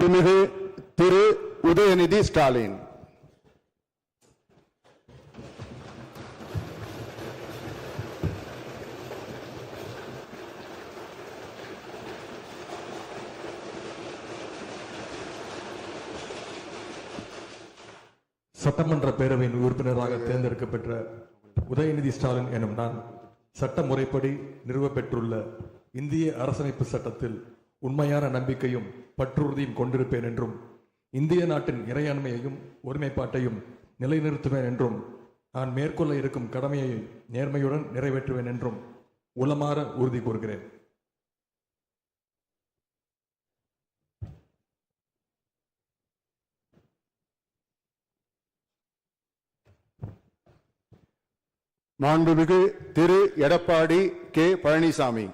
மாண்புமிகு திரு உதயநிதி ஸ்டாலின். சட்டமன்ற பேரவையின் உறுப்பினராக தேர்ந்தெடுக்கப்பெற்ற உதயநிதி ஸ்டாலின் எனும் நான் சட்ட முறைப்படி நிறுவப்பெற்றுள்ள இந்திய அரசமைப்பு சட்டத்தில் உண்மையான நம்பிக்கையும் பற்றுறுதியும் கொண்டிருப்பேன் என்றும் இந்திய நாட்டின் இறையாண்மையையும் ஒருமைப்பாட்டையும் நிலைநிறுத்துவேன் என்றும் நான் மேற்கொள்ள இருக்கும் கடமையை நேர்மையுடன் நிறைவேற்றுவேன் என்றும் உளமாற உறுதி கூறுகிறேன். மாண்புமிகு திரு எடப்பாடி கே பழனிசாமி.